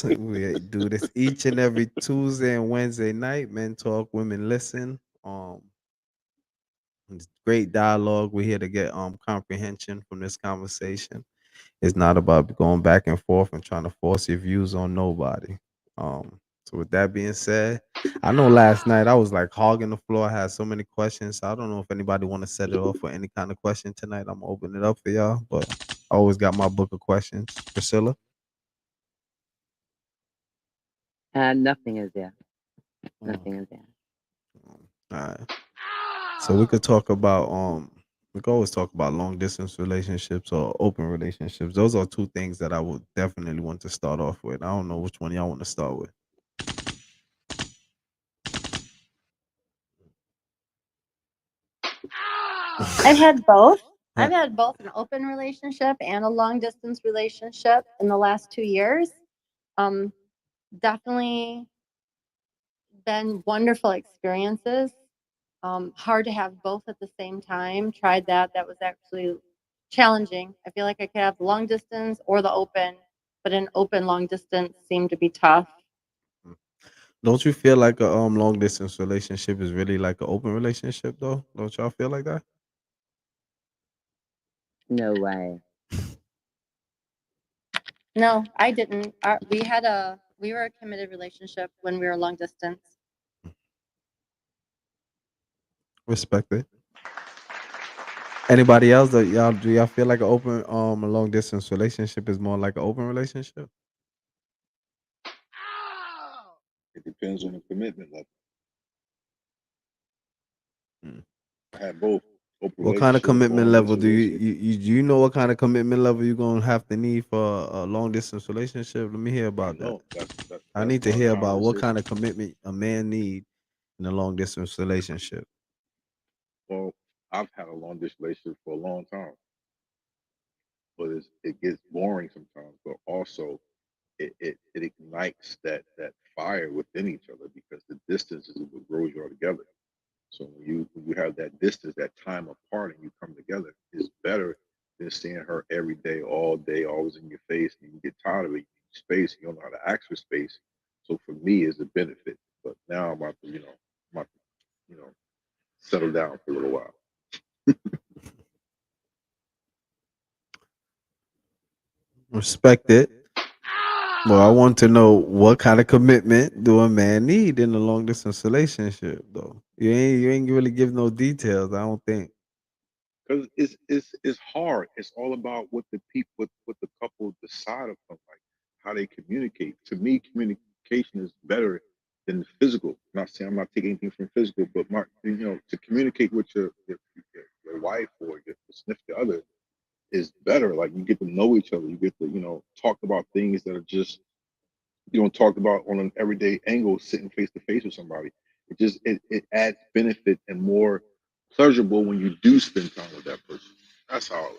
We do this each and every Tuesday and Wednesday night. Men talk, women listen. It's great dialogue. We're here to get comprehension from this conversation. It's not about going back and forth and trying to force your views on nobody. So with that being said, I know last night I was like hogging the floor. I had so many questions. So I don't know if anybody want to set it off for any kind of question tonight. I'm gonna open it up for y'all, but I always got my book of questions. Priscilla. Nothing is there. Mm, Nothing is there. all right. So we could talk about we could always talk about long distance relationships or open relationships. Those are two things that I would definitely want to start off with. I don't know which one y'all want to start with. I've had both. Huh. I've had both an open relationship and a long distance relationship in the last 2 years. Um, Definitely been wonderful experiences. Hard to have both at the same time. Tried that. That was actually challenging. I feel like I could have the long distance or the open, but an open long distance seemed to be tough. Don't you feel like a long distance relationship is really like an open relationship though? Don't y'all feel like that? No way. No, I didn't. We were a committed relationship when we were long distance. Respect it. Anybody else that y'all do y'all feel like an open a long distance relationship is more like an open relationship? It depends on the commitment level. Hmm. I had both open What kind of relationship, commitment long level distance do relationship. do you know what kind of commitment level you're gonna have to need for a long distance relationship? Let me hear I about that. know that I that's need to my hear about what kind conversation. of commitment a man need in a long distance relationship. Well, I've had a long distance relationship for a long time, but it gets boring sometimes. But also, it ignites that fire within each other because the distance is what grows you all together. So when you have that distance, that time apart, and you come together, is better than seeing her every day, always in your face, and you get tired of it. You need space, you don't know how to ask for space. So for me, it's a benefit. But now I'm about to, I'm about to, settle down for a little while. Respect it. Well, I want to know what kind of commitment do a man need in a long distance relationship, though. You ain't really give no details. I don't think. Because it's hard. It's all about what the people, what the couple decide upon, like how they communicate. To me, communication is better than physical. I'm not saying I'm not taking anything from physical, but to communicate with your wife or your significant other is better. Like you get to know each other. You get to talk about things that are just you don't talk about on an everyday angle, sitting face to face with somebody. It adds benefit and more pleasurable when you do spend time with that person. That's how I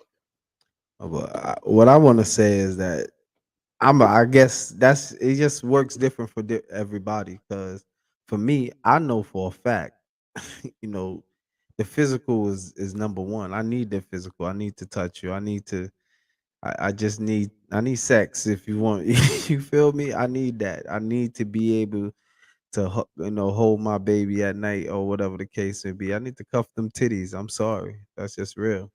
look. But what I want to say is that I guess that's it. Just works different for everybody. Because for me, I know for a fact, you know, the physical is number one. I need the physical. I need to touch you. I need to. I just need. I need sex. If you want, you feel me? I need that. I need to be able to hold my baby at night or whatever the case may be. I need to cuff them titties. I'm sorry. That's just real.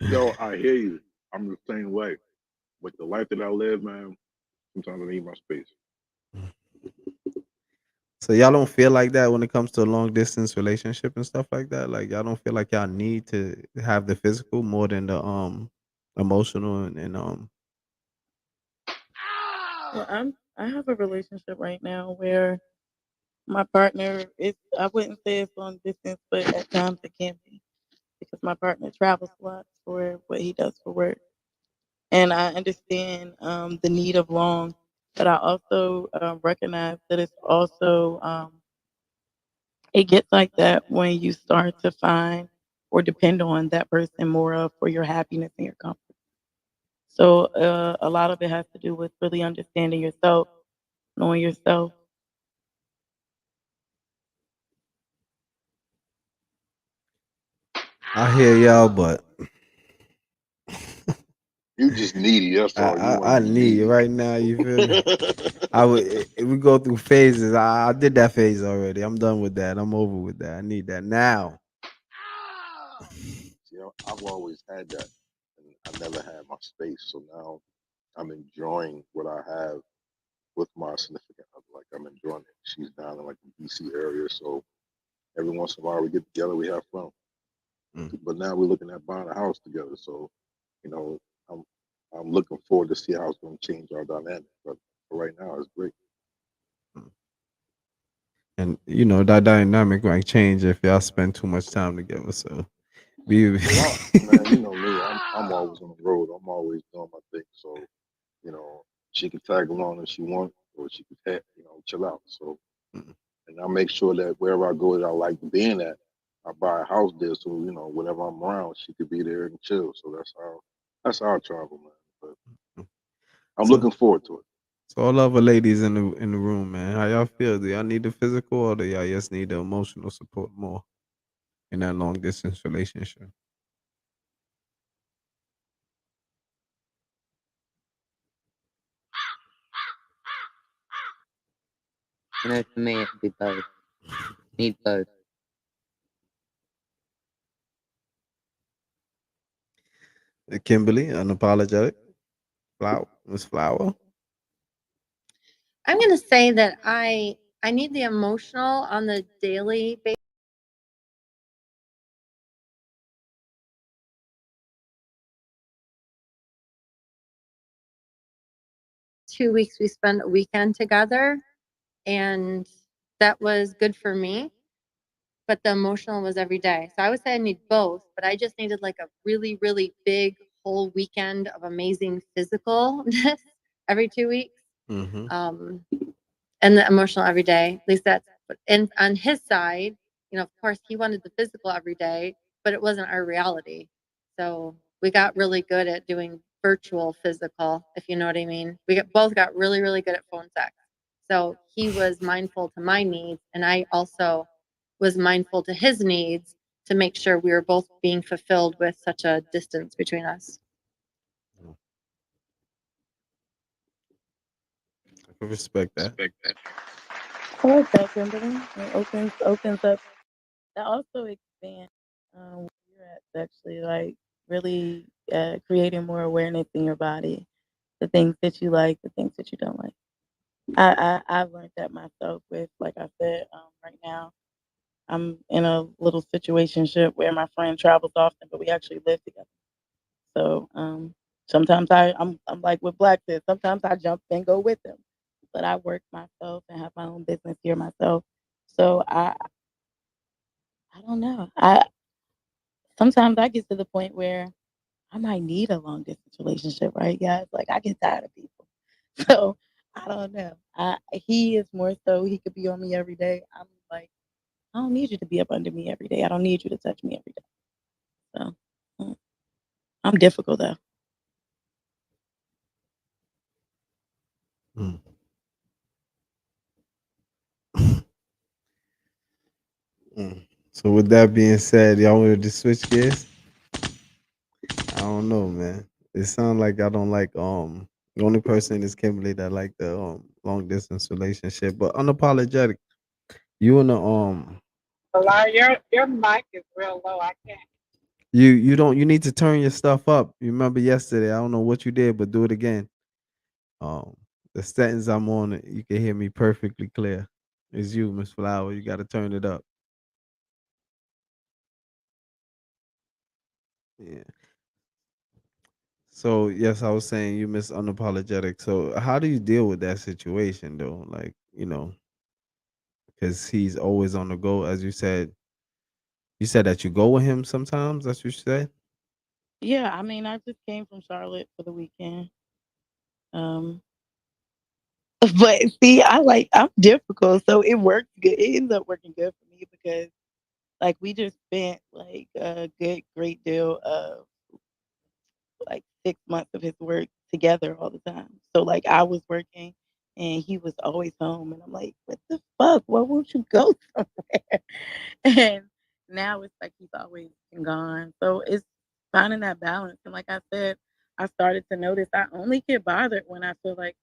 Yo, I hear you. I'm the same way. With the life that I live, man, sometimes I need my space. So y'all don't feel like that when it comes to a long distance relationship and stuff like that. Like y'all don't feel like y'all need to have the physical more than the emotional and. Well, I have a relationship right now where my partner is, I wouldn't say it's long distance, but at times it can be because my partner travels a lot for what he does for work. And I understand the need of long, but I also recognize that it's also, it gets like that when you start to find or depend on that person more of for your happiness and your comfort. So a lot of it has to do with really understanding yourself, knowing yourself. I hear y'all, but You just needy. That's all. You want I to be need it needy. right now. You feel me? We go through phases. I did that phase already. I'm done with that. I'm over with that. I need that now. See, I've always had that, and I never had my space. So now I'm enjoying what I have with my significant other. Like I'm enjoying it. She's down in like the DC area, so every once in a while we get together, we have fun. Mm. But now we're looking at buying a house together. So, you know, I'm I'm looking forward to see how it's going to change our dynamic. But for right now, it's great. Mm. And you know that dynamic might change if y'all spend too much time together. So be Well, man, you know me. I'm always on the road. I'm always doing my thing. So, you know, she can tag along if she wants, or she can, chill out. So, Mm. and I make sure that wherever I go that I like being at, I buy a house there. So, whenever I'm around, she could be there and chill. So that's how I travel, man. But I'm so looking forward to it. so all other ladies in the room, man, how y'all feel? Do y'all need the physical or do y'all just need the emotional support more in that long distance relationship? For me, it'd be both. Need both. Kimberly, unapologetic. Miss Flower. I'm gonna say that I need the emotional on the daily basis. 2 weeks we spent a weekend together, and that was good for me. But the emotional was every day. So I would say I need both, but I just needed like a really, really big whole weekend of amazing physicalness every 2 weeks. Mm-hmm. And the emotional every day. At least that's, and on his side, of course, he wanted the physical every day, but it wasn't our reality. So we got really good at doing virtual physical, if you know what I mean. Both got really, really good at phone sex. So he was mindful to my needs, and I also was mindful to his needs to make sure we were both being fulfilled with such a distance between us. I can respect that. I like that, Kimberly. It opens up. That also expands where you're at sexually, like really creating more awareness in your body, the things that you like, the things that you don't like. I've learned that myself with, like I said, right now I'm in a little situationship where my friend travels often, but we actually live together. So sometimes I'm like what Black said. Sometimes I jump and go with him, but I work myself and have my own business here myself. So I don't know. I sometimes I get to the point where I might need a long distance relationship, right, guys? Like I get tired of people. So I don't know. He is more so he could be on me every day. I'm like, I don't need you to be up under me every day. I don't need you to touch me every day. So I'm difficult though. Mm. Mm. So with that being said, y'all wanted to switch gears? I don't know, man. It sounds like I don't like the only person is Kimberly that like the long distance relationship, but unapologetic. You and the Your mic is real low. I can't. you don't you need to turn your stuff up. You remember yesterday? I don't know what you did, but do it again. Um, the settings I'm on, you can hear me perfectly clear. It's you, Miss Flower. You got to turn it up. Yeah. So yes, I was saying you miss unapologetic. So how do you deal with that situation though? Like, because he's always on the go, as you said. You said that you go with him sometimes. That's what you said. Yeah, I mean, I just came from Charlotte for the weekend. Um, but see, I'm difficult, so it works good. It ends up working good for me because like we just spent like a great deal of like 6 months of his work together all the time. So like I was working and he was always home and I'm like, what the fuck? Why won't you go somewhere? And now it's like he's always been gone. So it's finding that balance. And like I said, I started to notice I only get bothered when I feel like,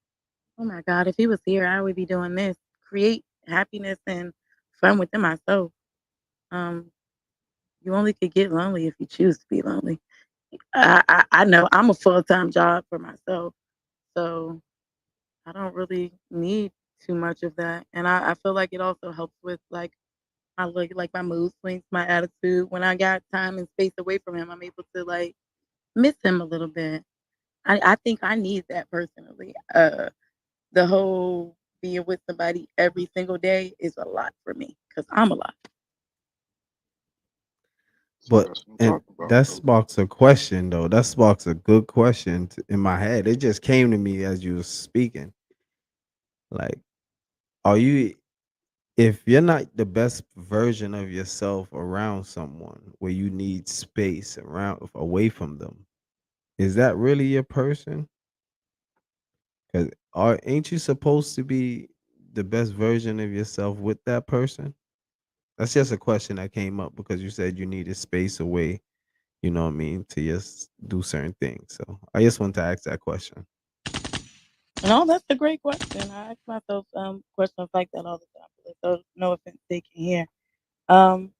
oh my God, if he was here, I would be doing this. Create happiness and fun within myself. Um, you only could get lonely if you choose to be lonely. I know I'm a full-time job for myself, so I don't really need too much of that. And I feel like it also helps with like my mood swings, my attitude. When I got time and space away from him, I'm able to like miss him a little bit. I think I need that personally. The whole being with somebody every single day is a lot for me because I'm a lot. So But that's what I'm and talking about. that So sparks a question though. That sparks a good question in my head. It just came to me as you were speaking. Like, are you if you're not the best version of yourself around someone where you need space around away from them, is that really your person? Because are ain't you supposed to be the best version of yourself with that person? That's just a question that came up because you said you needed space away, you know what I mean, to just do certain things. So I just want to ask that question. No, that's a great question. I ask myself questions like that all the time. So no offense taken here. Um,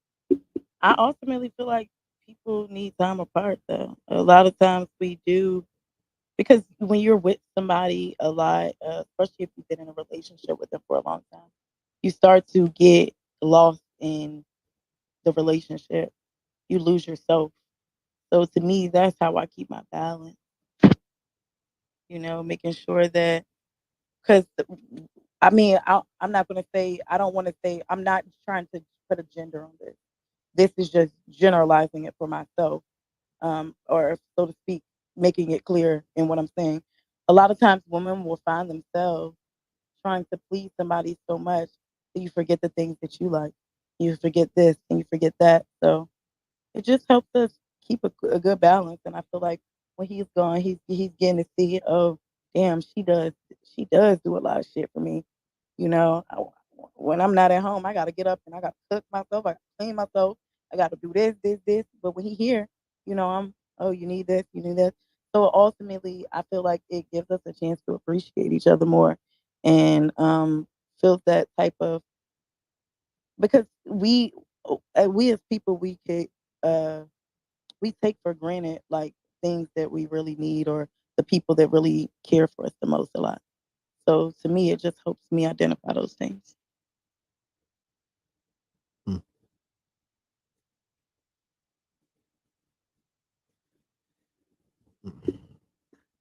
I ultimately feel like people need time apart though. A lot of times we do because when you're with somebody a lot, especially if you've been in a relationship with them for a long time, you start to get lost in the relationship. You lose yourself. So to me, that's how I keep my balance. Making sure that because I mean, I'm not going to say I don't want to say I'm not trying to put a gender on this. This is just generalizing it for myself, or so to speak, making it clear in what I'm saying. A lot of times, women will find themselves trying to please somebody so much that you forget the things that you like. You forget this and you forget that. So it just helps us keep a good balance. And I feel like when he's gone, he's getting to see, oh, damn, she does do a lot of shit for me. You know, I, when I'm not at home, I got to get up and I got to cook myself, I got to clean myself, I got to do this. But when he here, oh, you need this, you need that. So ultimately, I feel like it gives us a chance to appreciate each other more and feel that type of because we as people uh we take for granted like things that we really need or the people that really care for us the most a lot. So to me, it just helps me identify those things. Mm, mm.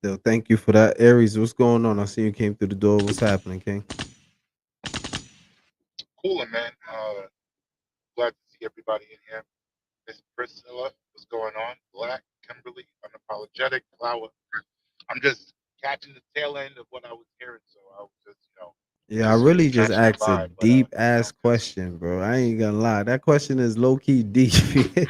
So thank you for that. Aries, what's going on? I see you came through the door. What's happening, King? Cooling, man. Glad to see everybody in here. Miss Priscilla, what's going on? Black, Kimberly, unapologetic, Flower. I'm just catching the tail end of what I was hearing, so I was Yeah, I just really just catching the asked a vibe. But deep ass just question, bro. I ain't gonna lie. That question is low key deep. say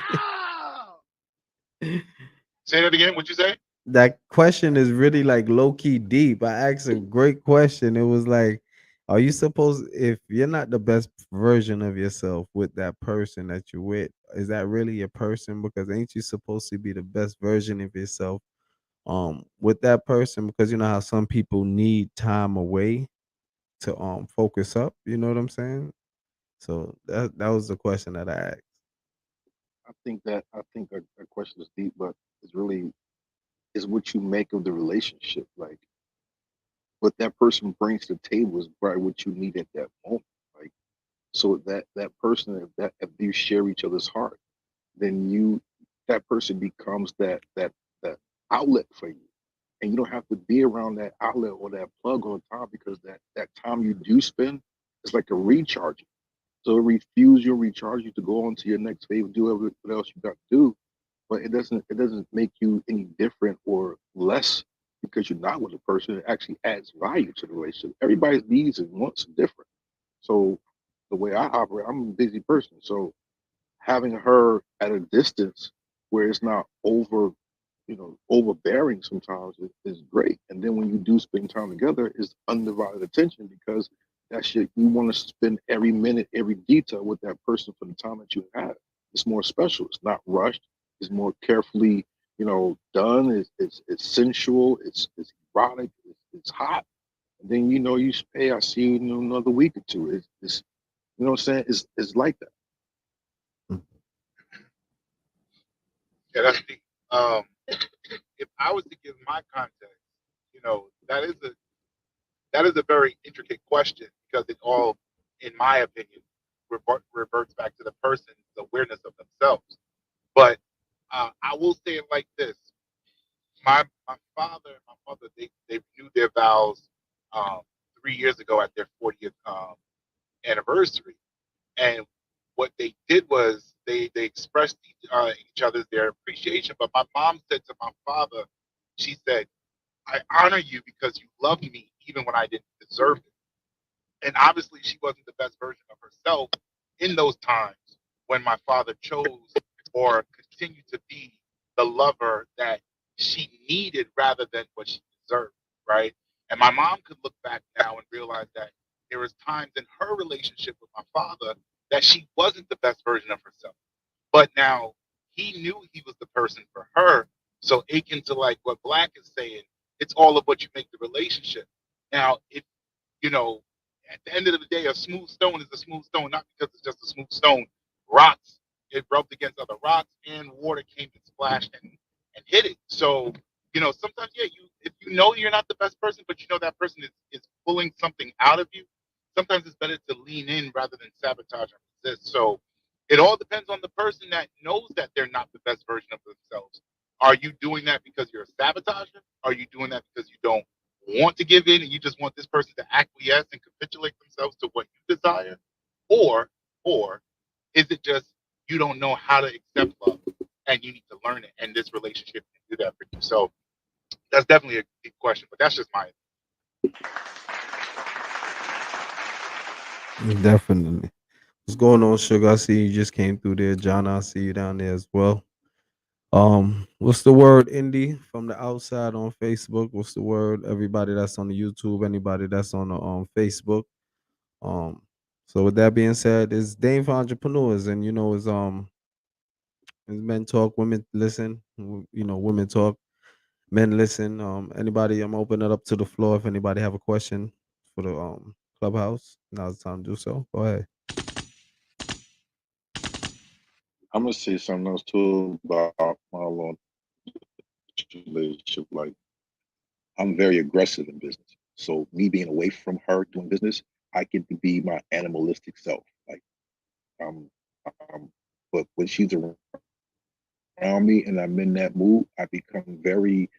that again. What you say? That question is really like low key deep. I asked a great question. It was like, are you supposed if you're not the best version of yourself with that person that you're with, is that really a person? Because ain't you supposed to be the best version of yourself with that person? Because you know how some people need time away to focus up, you know what I'm saying? So that was the question that I asked. I think a question is deep, but it's really is what you make of the relationship. Like what that person brings to the table is probably what you need at that moment. Like so that person if you share each other's heart, then you that person becomes that outlet for you. And you don't have to be around that outlet or that plug all the time because that time you do spend is like a recharge. So it refuels you, recharge you to go on to your next phase, do what else you got to do. But it doesn't make you any different or less because you're not with a person. It actually adds value to the relationship. Everybody's needs and wants are different. So the way I operate, I'm a busy person. So having her at a distance where it's not overbearing sometimes is great. And then when you do spend time together, it's undivided attention because that shit you want to spend every minute, every detail with that person for the time that you have. It's more special. It's not rushed. It's more carefully done. It's sensual. It's erotic. It's hot. And then you say, I see you in another week or two. It's you know what I'm saying? It's like that. Yeah, that's the if I was to give my context, that is a very intricate question because it all, in my opinion, reverts back to the person's awareness of themselves. But I will say it like this: my father and my mother they renewed their vows 3 years ago at their 40th anniversary, and what they did was they expressed each other their appreciation. But my mom said to my father, she said, "I honor you because you loved me even when I didn't deserve it." And obviously, she wasn't the best version of herself in those times when my father chose or continued to be the lover that she needed rather than what she deserved, right? And my mom could look back now and realize that there was times in her relationship with my father that she wasn't the best version of herself. But now he knew he was the person for her. So akin to like what Black is saying, it's all of what you make the relationship. Now, if you know, at the end of the day, a smooth stone is a smooth stone, not because it's just a smooth stone. Rocks, it rubbed against other rocks, and water came and splashed and hit it. So, sometimes, yeah, if you know you're not the best person, but you know that person is pulling something out of you, sometimes it's better to lean in rather than sabotage and resist. So it all depends on the person that knows that they're not the best version of themselves. Are you doing that because you're a sabotager? Are you doing that because you don't want to give in and you just want this person to acquiesce and capitulate themselves to what you desire? Or is it just you don't know how to accept love and you need to learn it and this relationship can do that for you? So that's definitely a deep question, but that's just my Definitely. What's going on, Sugar? I see you just came through there. John, I see you down there as well. What's the word, Indie, from the outside on Facebook? What's the word? Everybody that's on the YouTube, anybody that's on the Facebook. Um, so with that being said, it's Dame for entrepreneurs, and it's men talk, women listen. Women talk, men listen. Anybody, I'm opening it up to the floor. If anybody have a question for the clubhouse, now's the time to do so. Go ahead. I'm gonna say something else too about my long relationship. Like, I'm very aggressive in business. So me being away from her doing business, I get to be my animalistic self. Like, um, um but when she's around me and I'm in that mood, I become very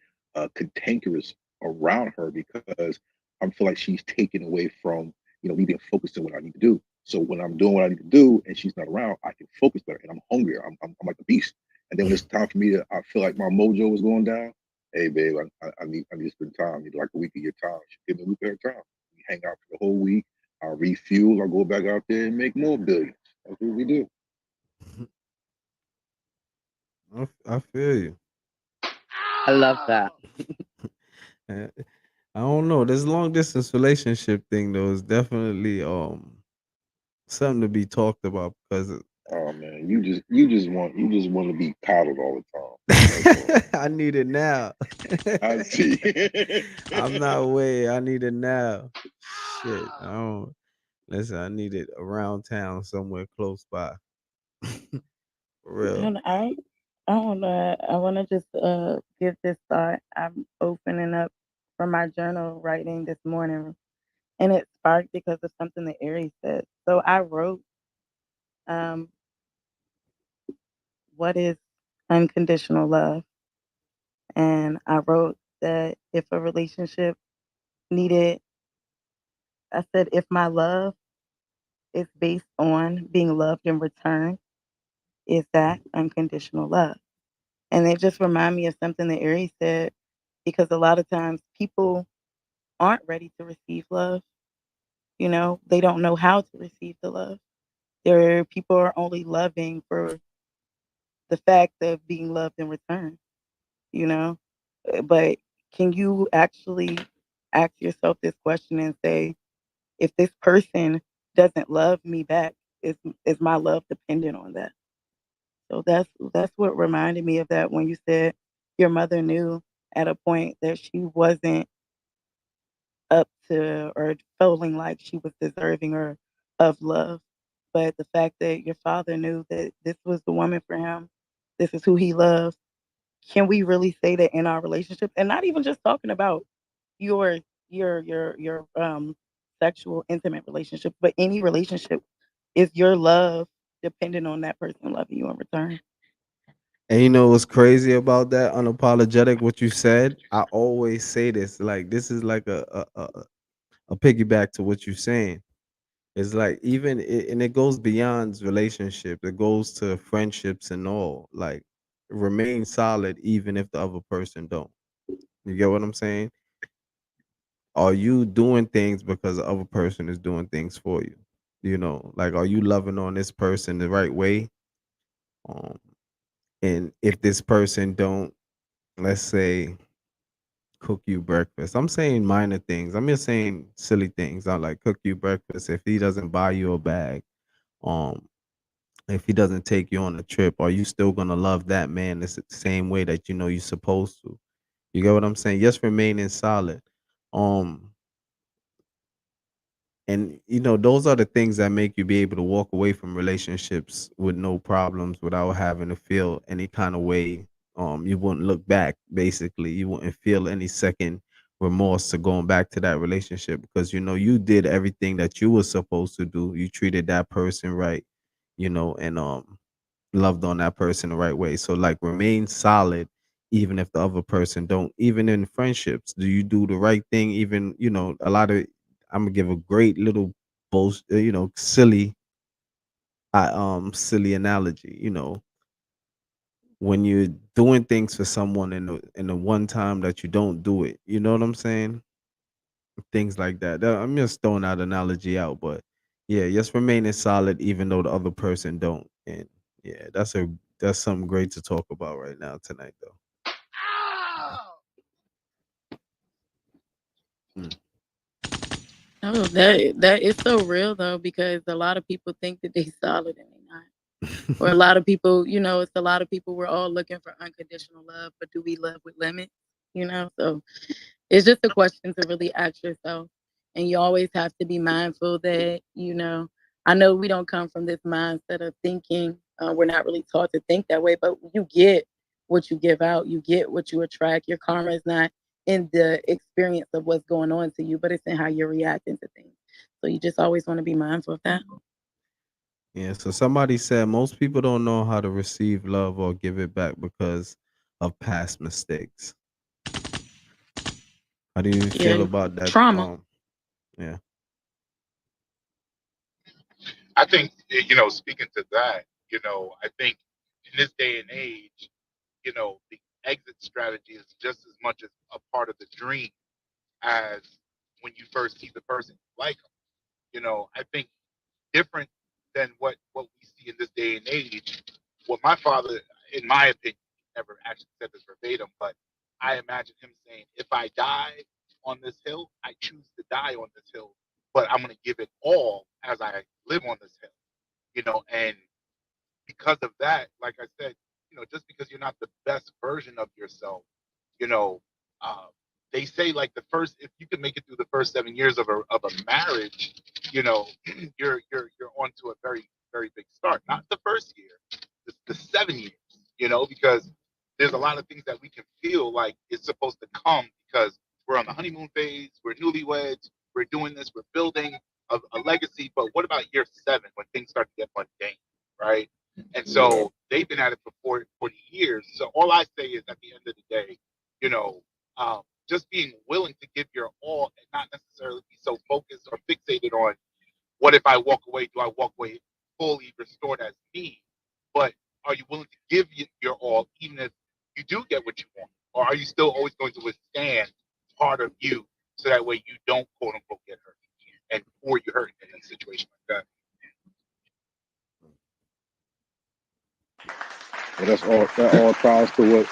cantankerous around her because I feel like she's taken away from me being focused on what I need to do. So when I'm doing what I need to do and she's not around, I can focus better and I'm hungrier. I'm like a beast. And then when it's time for me to, I feel like my mojo is going down. Hey, babe, I need to spend time. I need like a week of your time. She give me a week of her time. We hang out for the whole week. I'll refuel. I'll go back out there and make more billions. That's what we do. I feel you. I love that. Eh, I don't know. This long distance relationship thing though is definitely something to be talked about because Oh man, you just want to be paddled all the time. That's all. I need it now. I see. I'm not way. I need it now. Shit. I don't listen. I need it around town, somewhere close by. For real. And I want to just give this thought. I'm opening up from my journal writing this morning, and it sparked because of something that Aries said. So I wrote, um, "What is unconditional love?" And I wrote that if a relationship needed, I said, if my love is based on being loved in return, is that unconditional love? And it just reminded me of something that Aries said, because a lot of times people aren't ready to receive love. They don't know how to receive the love. There people are only loving for the fact of being loved in return, you know? But can you actually ask yourself this question and say, if this person doesn't love me back, is my love dependent on that? So that's what reminded me of that when you said your mother knew at a point that she wasn't up to or feeling like she was deserving or of love. But the fact that your father knew that this was the woman for him, this is who he loves, can we really say that in our relationship? And not even just talking about your your sexual intimate relationship, but any relationship, is your love dependent on that person loving you in return? And you know what's crazy about that? Unapologetic, what you said. I always say this. Like this is like a piggyback to what you're saying. It's like even and it goes beyond relationship. It goes to friendships and all. Like remain solid even if the other person don't. You get what I'm saying? Are you doing things because the other person is doing things for you? You know, like are you loving on this person the right way? Um, and if this person don't, let's say, cook you breakfast. I'm saying minor things. I'm just saying silly things. I like cook you breakfast. If he doesn't buy you a bag, um, if he doesn't take you on a trip, are you still gonna love that man the same way that you know you're supposed to? You get what I'm saying? Just remaining solid. Um, and you know, those are the things that make you be able to walk away from relationships with no problems without having to feel any kind of way. You wouldn't look back, basically. You wouldn't feel any second remorse to going back to that relationship because you know you did everything that you were supposed to do. You treated that person right, you know, and loved on that person the right way. So like remain solid even if the other person don't. Even in friendships, do you do the right thing? Even, you know, a lot of I'm gonna give a great little you know, silly analogy, you know, when you're doing things for someone in the one time that you don't do it, you know what I'm saying? Things like that. I'm just throwing that analogy out, but yeah, just remaining solid even though the other person don't. And yeah, that's something great to talk about right now tonight though. Mm. Oh, that is so real though, because a lot of people think that they solid and they not. Or a lot of people, you know, it's a lot of people, we're all looking for unconditional love, but do we love with limits? You know, so it's just a question to really ask yourself. And you always have to be mindful that, you know, I know we don't come from this mindset of thinking, we're not really taught to think that way, but you get what you give out, you get what you attract. Your karma is not in the experience of what's going on to you, but it's in how you're reacting to things. So you just always want to be mindful of that. Yeah, so somebody said most people don't know how to receive love or give it back because of past mistakes. How do you feel Yeah, about that? trauma. Yeah. I think, speaking to that, I think in this day and age, the exit strategy is just as much as a part of the dream as when you first see the person you like 'em. I think different than what we see in this day and age. What my father, in my opinion, never actually said this verbatim, but I imagine him saying, "If I die on this hill, I choose to die on this hill, but I'm going to give it all as I live on this hill." And because of that, like I said, just because you're not the best version of yourself, you know, uh, they say like if you can make it through the first 7 years of a marriage, you know, you're on to a very, very big start. Not the first year, the 7 years, because there's a lot of things that we can feel like it's supposed to come because we're on the honeymoon phase, we're newlyweds, we're doing this, we're building a legacy. But what about year 7 when things start to get mundane, right? And so they've been at it for 40 years. So all I say is at the end of the day, you know, just being willing to give your all and not necessarily be so focused or fixated on what if I walk away? Do I walk away fully restored as me? But are you willing to give your all even if you do get what you want? Or are you still always going to withstand part of you so that way you don't quote unquote get hurt and or you hurt in a situation like that? But that all ties to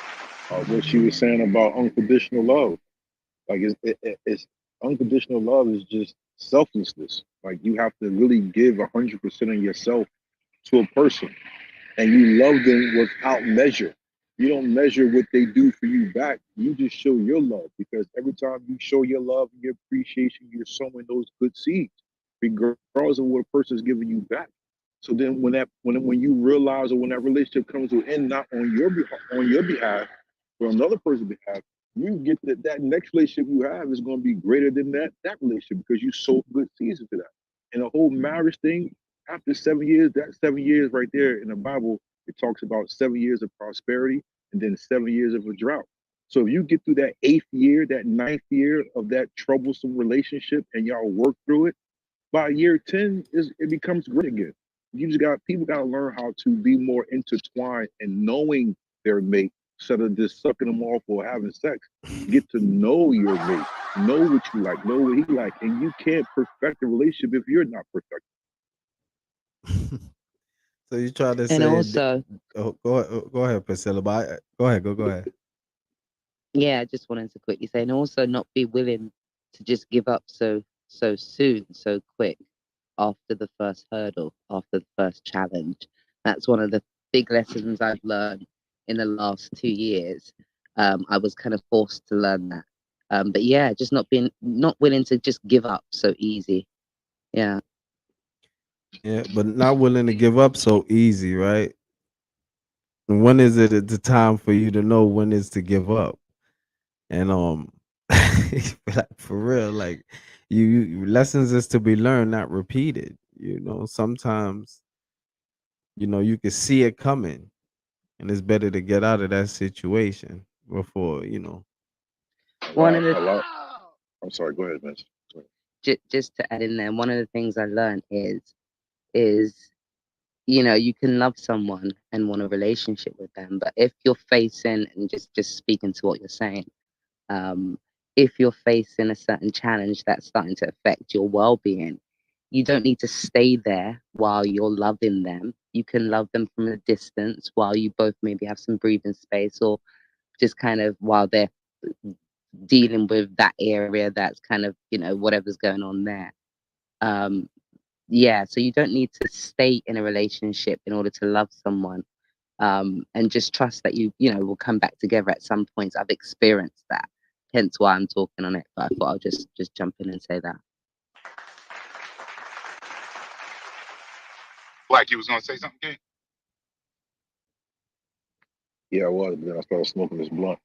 what she was saying about unconditional love. Like it's unconditional love is just selflessness. Like you have to really give 100% of yourself to a person, and you love them without measure. You don't measure what they do for you back. You just show your love because every time you show your love and your appreciation, you're sowing those good seeds, regardless of what a person is giving you back. So then, when you realize, or when that relationship comes to an end, not on your behalf, or another person's behalf, you get that next relationship you have is going to be greater than that relationship because you sowed good seeds into that. And the whole marriage thing, after 7 years, that 7 years right there in the Bible, it talks about 7 years of prosperity and then 7 years of a drought. So if you get through that 8th year, that 9th year of that troublesome relationship, and y'all work through it, by year 10, it becomes great again. You just got people got to learn how to be more intertwined and knowing their mate instead of just sucking them off or having sex. Get to know your mate, know what you like, know what he like, and you can't perfect a relationship if you're not perfect. So you try to And say, also, go ahead, Priscilla. But go ahead, go ahead. yeah, I just wanted to quickly say, and also not be willing to just give up so soon, so quick after the first hurdle, after the first challenge. That's one of the big lessons I've learned in the last 2 years. I was kind of forced to learn that. But yeah, just not willing to just give up so easy. Yeah. Yeah, but not willing to give up so easy, right? When is it at the time for you to know when is to give up? And like for real, like lessons is to be learned, not repeated. Sometimes you can see it coming, and it's better to get out of that situation before. One of the I'm sorry. Go ahead, Vince. just to add in there, one of the things I learned is you can love someone and want a relationship with them, but if you're facing, and just speaking to what you're saying, if you're facing a certain challenge that's starting to affect your well-being, you don't need to stay there while you're loving them. You can love them from a distance while you both maybe have some breathing space, or just kind of while they're dealing with that area that's kind of whatever's going on there. Yeah, so you don't need to stay in a relationship in order to love someone, and just trust that will come back together at some point. I've experienced that, hence why I'm talking on it. But I thought I'll just jump in and say that. Black, you was gonna say something, King? Yeah, I was, but then I started smoking this blunt.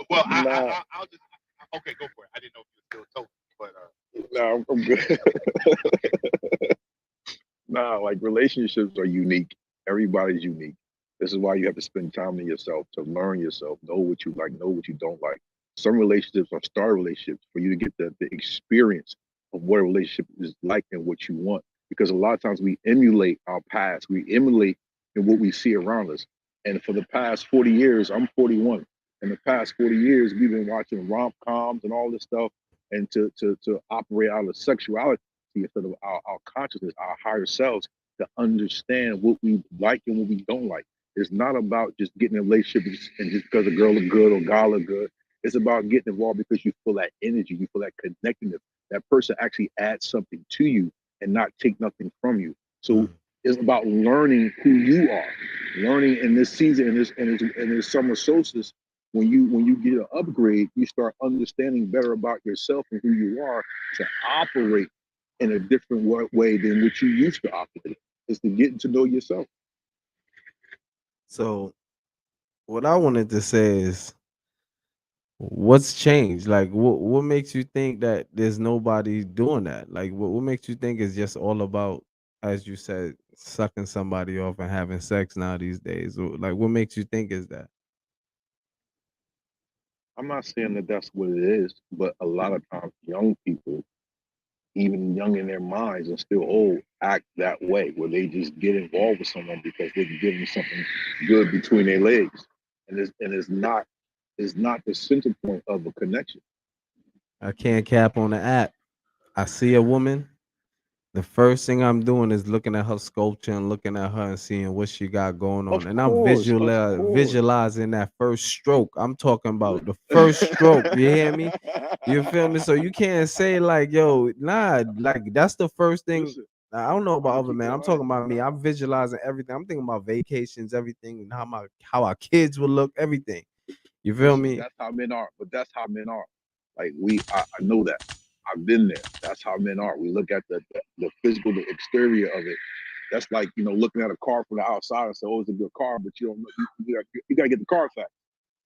well, Nah. I'll just okay, go for it. I didn't know if you were still talking, but No, I'm good. Nah, like relationships are unique. Everybody's unique. This is why you have to spend time in yourself to learn yourself, know what you like, know what you don't like. Some relationships are star relationships for you to get the experience of what a relationship is like and what you want. Because a lot of times we emulate our past, we emulate in what we see around us. And for the past 40 years, I'm 41. In the past 40 years, we've been watching rom-coms and all this stuff, and to operate out of sexuality instead of our consciousness, our higher selves, to understand what we like and what we don't like. It's not about just getting in a relationship and just because a girl look good or guy look good. It's about getting involved because you feel that energy, you feel that connectedness. That person actually adds something to you and not take nothing from you. So it's about learning who you are, learning in this season, in this summer solstice. When you get an upgrade, you start understanding better about yourself and who you are to operate in a different way than what you used to operate. Is to getting to know yourself. So what I wanted to say is, what's changed? Like, what makes you think that there's nobody doing that? Like, what makes you think it's just all about, as you said, sucking somebody off and having sex now these days? Like, what makes you think is that? I'm not saying that that's what it is, but a lot of times young people, even young in their minds and still old, act that way, where they just get involved with someone because they can give them something good between their legs, and it's not the center point of a connection. I can't cap on the app. I see a woman. The first thing I'm doing is looking at her sculpture and looking at her and seeing what she got going on. Of And I'm course, of course. visualizing that first stroke. I'm talking about the first stroke. You hear me? You feel me? So you can't say like, yo, nah, like that's the first thing. Listen, Now, I don't know about I'ma other keep it men. I'm 100. talking about me. I'm visualizing everything. I'm thinking about vacations, everything, and how our kids will look, everything. You feel me? That's how men are. But that's how men are. Like I know that. I've been there. That's how men are. We look at the physical, the exterior of it. That's like, looking at a car from the outside and say, "Oh, it's a good car," but you don't know. You gotta get the car fact.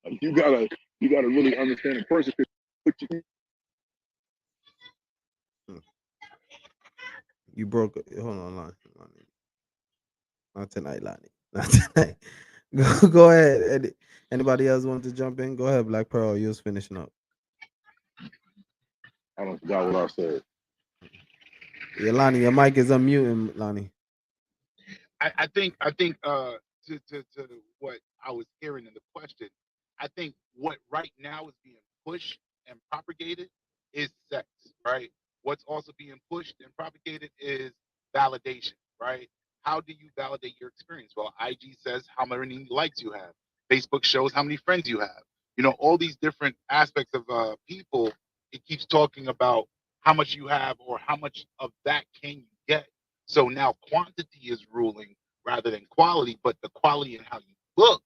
Like you gotta really understand the person. Hmm. You broke. Hold on, Lonnie. Not tonight, Lonnie. Not tonight. Go ahead. Anybody else want to jump in? Go ahead, Black Pearl. You was finishing up. I don't forgot what I said. Yeah, Lonnie, your mic is unmuting, Lonnie. I think to what I was hearing in the question, I think what right now is being pushed and propagated is sex, right? What's also being pushed and propagated is validation, right? How do you validate your experience? Well, IG says how many likes you have. Facebook shows how many friends you have. All these different aspects of people. It keeps talking about how much you have or how much of that can you get. So now quantity is ruling rather than quality, but the quality and how you look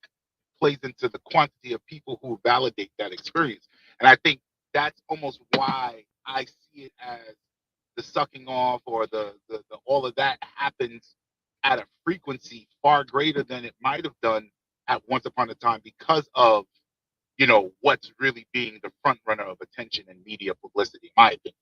plays into the quantity of people who validate that experience. And I think that's almost why I see it as the sucking off or the all of that happens at a frequency far greater than it might have done at once upon a time because of what's really being the front runner of attention and media publicity, in my opinion.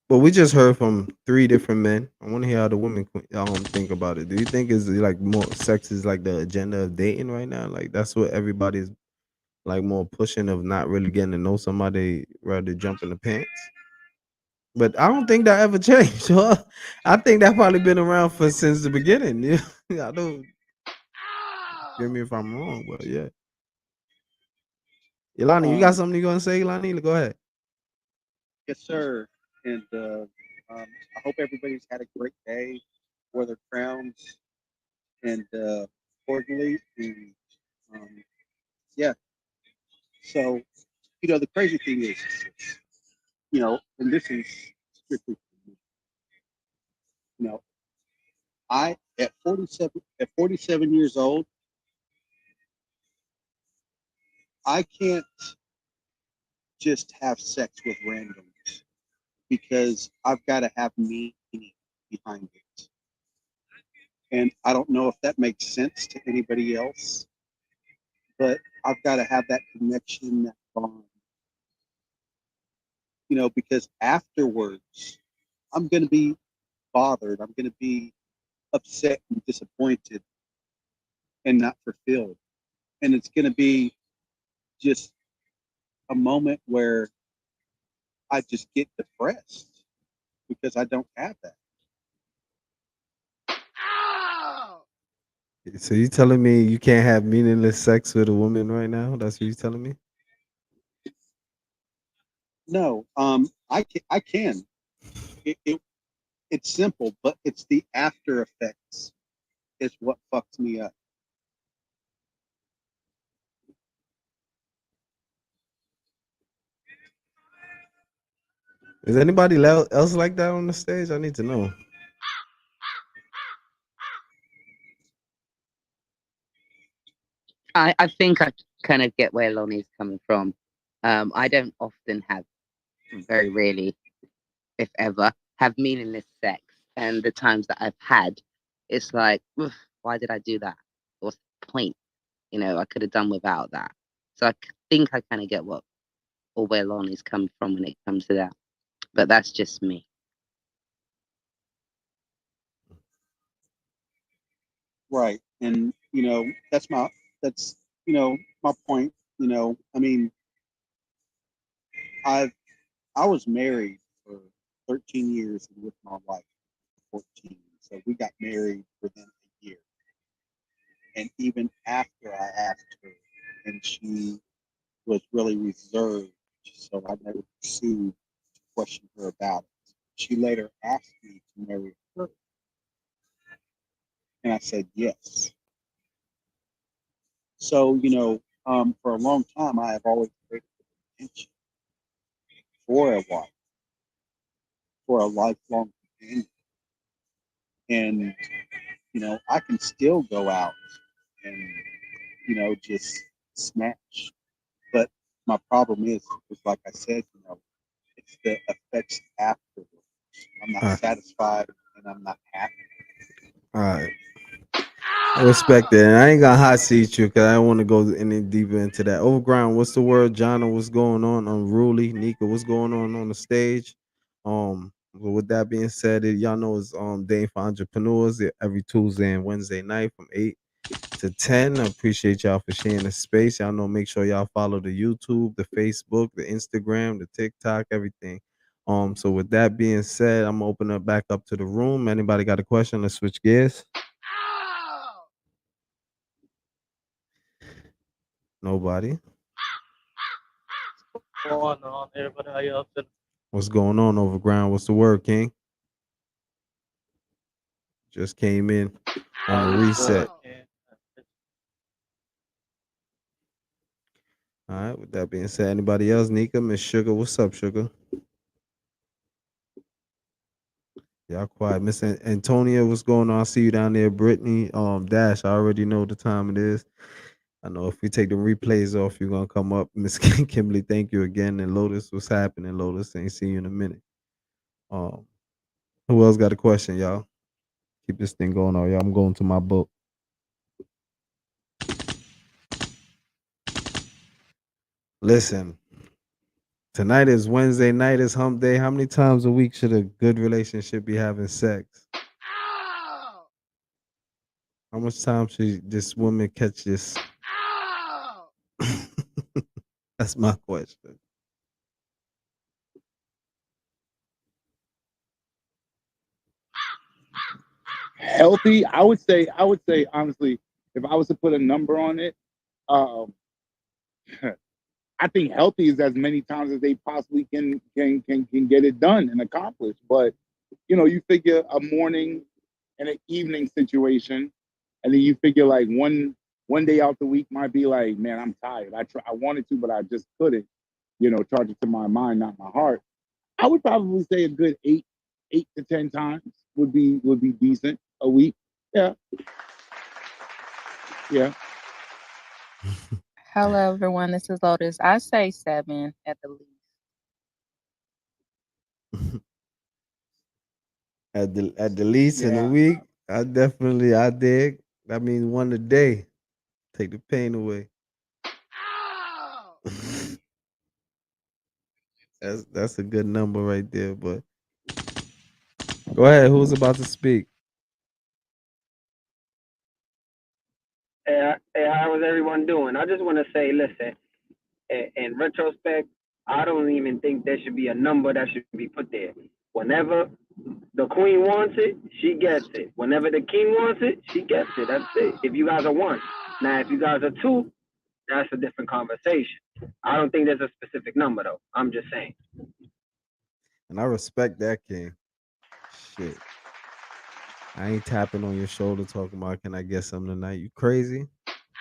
Well, we just heard from 3 different men. I want to hear how the women think about it. Do you think is like more sex is like the agenda of dating right now? Like that's what everybody's like more pushing of not really getting to know somebody rather jump in the pants. But I don't think that ever changed. So I think that probably been around for since the beginning. Yeah, I don't. Forgive me if I'm wrong, but yeah. Ilani, you got something you gonna say, Ilani? Go ahead. Yes, sir. And I hope everybody's had a great day, wore their crowns, and accordingly. And yeah. So, the crazy thing is, and this is strictly for me, I at 47 years old, I can't just have sex with randoms because I've got to have meaning behind it. And I don't know if that makes sense to anybody else, but I've got to have that connection, that bond, because afterwards I'm going to be bothered. I'm going to be upset and disappointed and not fulfilled. And it's going to be just a moment where I just get depressed because I don't have that. So you telling me you can't have meaningless sex with a woman right now? That's what you telling me? No, I can. It's simple, but it's the after effects is what fucks me up. Is anybody else like that on the stage? I need to know. I think I kind of get where Lonnie's coming from. I don't often have, very rarely, if ever, have meaningless sex. And the times that I've had, it's like, why did I do that? What's the point? I could have done without that. So I think I kind of get where Lonnie's coming from when it comes to that. But that's just me. Right. And that's my point. I mean, I was married for 13 years and with my wife for 14. So we got married within a year. And even after I asked her, and she was really reserved, so I never pursued to question her about it. She later asked me to marry her, and I said yes. So for a long time, I have always created attention for a wife, for a lifelong companion. And, I can still go out and, just smash. But my problem is like I said, it's the effects afterwards. I'm not All right. satisfied and I'm not happy. All right. I respect it. And I ain't gonna hot seat you because I don't want to go any deeper into that. Overground, what's the word? Jana, what's going on? Unruly. Nika, what's going on the stage? But with that being said, y'all know it's Day for Entrepreneurs every Tuesday and Wednesday night from 8 to 10. I appreciate y'all for sharing the space. Y'all know, make sure y'all follow the YouTube, the Facebook, the Instagram, the TikTok, everything. So with that being said, I'm gonna open it back up to the room. Anybody got a question? Let's switch gears. Nobody. Going on, everybody? How y'all feeling? What's going on, Overground? What's the word, King? Just came in on the reset. All right. With that being said, anybody else? Nika, Miss Sugar, what's up, Sugar? Y'all quiet. Miss Antonia, what's going on? I see you down there. Brittany, Dash, I already know the time it is. I know if we take the replays off, you're gonna come up. Miss Kimberly, thank you again. And Lotus, what's happening? Lotus, ain't see you in a minute. Who else got a question, y'all? Keep this thing going on, y'all. I'm going to my book. Listen, tonight is Wednesday night, is hump day. How many times a week should a good relationship be having sex? How much time should this woman catch this? That's my question. Healthy, I would say honestly, if I was to put a number on it, um, I think healthy is as many times as they possibly can get it done and accomplished. But you figure a morning and an evening situation, and then you figure like one day out the week might be like, man, I'm tired. I wanted to, but I just couldn't. Charge it to my mind, not my heart. I would probably say a good 8 to 10 times would be decent a week. Yeah, yeah. Hello, everyone. This is Lotus. I say 7 at the least. At the least in a Yeah. week, I dig. That means one a day. Take the pain away. That's a good number right there. But go ahead. Who's about to speak? Hey, how is everyone doing? I just want to say, listen, in retrospect, I don't even think there should be a number that should be put there. Whenever the queen wants it, she gets it. Whenever the king wants it, she gets it. That's it. If you guys are one. Now, if you guys are two, that's a different conversation. I don't think there's a specific number, though. I'm just saying. And I respect that, King. Shit. I ain't tapping on your shoulder talking about, can I get something tonight? You crazy?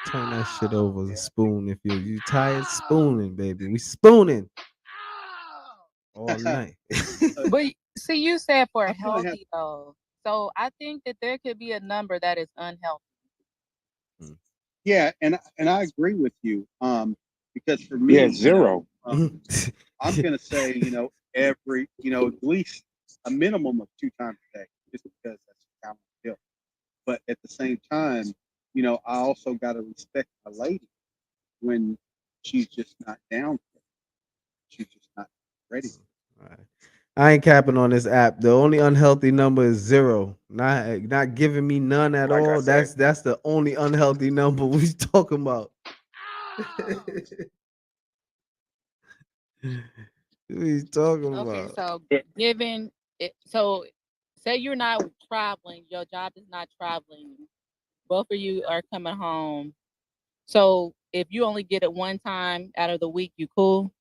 Turn that shit over and spoon if you tired. Spooning, baby. We spooning all night. But see, you said for I'm gonna have- healthy though. So I think that there could be a number that is unhealthy. Yeah, and I agree with you. Because for me, Yeah, zero. I'm gonna say, every, at least a minimum of 2 times a day, just because that's how I feel. But at the same time, I also gotta respect my lady when she's just not down for it. She's just not ready. All right. I ain't capping on this app. The only unhealthy number is 0. Not giving me none at Like I all. said. That's the only unhealthy number we talking about. What are you talking Okay, about? so Yeah. given it, so say you're not traveling, your job is not traveling. Both of you are coming home. So if you only get it one time out of the week, you cool?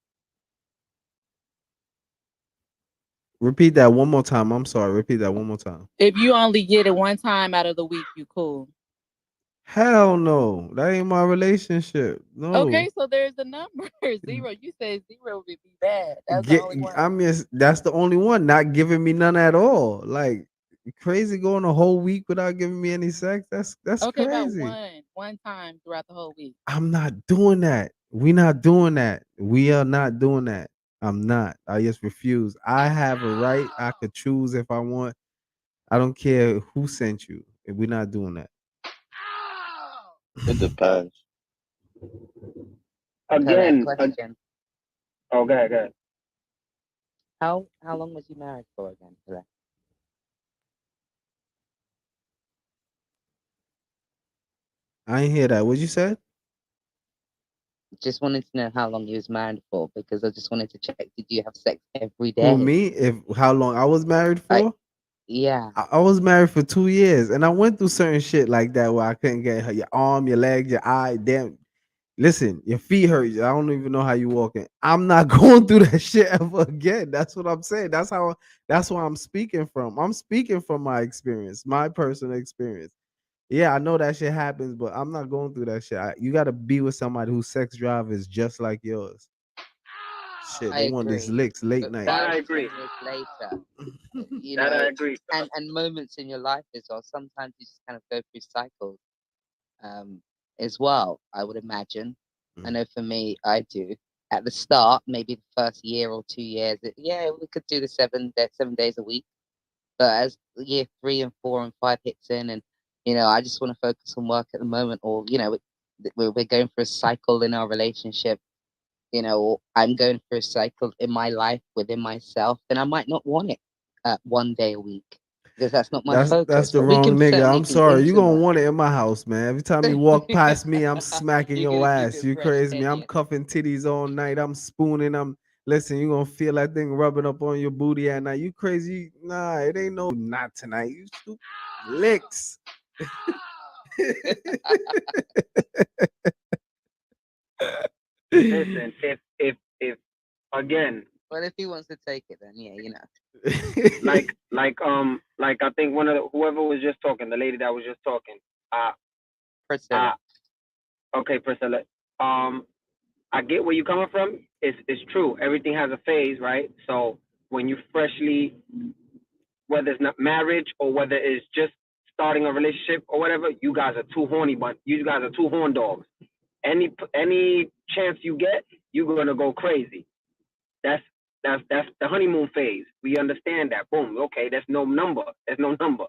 Repeat that one more time. I'm sorry. Repeat that one more time. If you only get it one time out of the week, you cool? Hell no. That ain't my relationship. Okay, No. so there's a number. Zero. You said zero would be bad. That's the only one. I mean, that's the only one not giving me none at all. Like crazy going a whole week without giving me any sex. That's Okay, about crazy. one time throughout the whole week. I'm not doing that. We not doing that. We are not doing that. I'm not. I just refuse. I have a right. I could choose if I want. I don't care who sent you. We're not doing that. It depends. Again, question. oh, go ahead, go ahead. How long was you married for again? Colette? I ain't hear that. What you said? Just wanted to know how long you was married for, because I just wanted to check. Did you have sex every day? Who, me? If how long I was married for? Yeah. I was married for 2 years, and I went through certain shit like that where I couldn't get your arm, your leg, your eye. Damn, listen, your feet hurt. I don't even know how you walking. I'm not going through that shit ever again. That's what I'm saying. That's why I'm speaking from. I'm speaking from my experience, my personal experience. Yeah, I know that shit happens, but I'm not going through that shit. You got to be with somebody whose sex drive is just like yours. Shit, I they want these agree. licks late But night. 5 I to agree. 10 years later, you That I know, agree. and moments in your life as well. Sometimes you just kind of go through cycles, as well. I would imagine. I know for me, I do. At the start, maybe the first year or 2 years, yeah, we could do the 7 days a week. But as year 3 and 4 and 5 hits in, and I just want to focus on work at the moment, or we're going through a cycle in our relationship. Or I'm going through a cycle in my life within myself, then I might not want it 1 day a week, because that's not my That's focus. the But we wrong can nigga. certainly I'm be sorry. You gonna intimate. want it in my house, man. Every time you walk past me, I'm smacking You're your gonna keep ass. it You fresh, crazy me? I'm Teddy. cuffing titties all night. I'm spooning. Listen. You gonna feel that thing rubbing up on your booty at night. You crazy? Nah, it ain't no not tonight. You stupid licks. Listen, if again, Well, if he wants to take it, then yeah, like I think one of whoever was just talking, the lady that was just talking, Priscilla. Okay, Priscilla. I get where you're coming from. It's true. Everything has a phase, right? So when you freshly, whether it's not marriage or whether it's just starting a relationship or whatever, you guys are too horny, but you guys are two horn dogs. Any chance you get, you're gonna go crazy. That's the honeymoon phase. We understand that. Boom. Okay, there's no number. There's no number.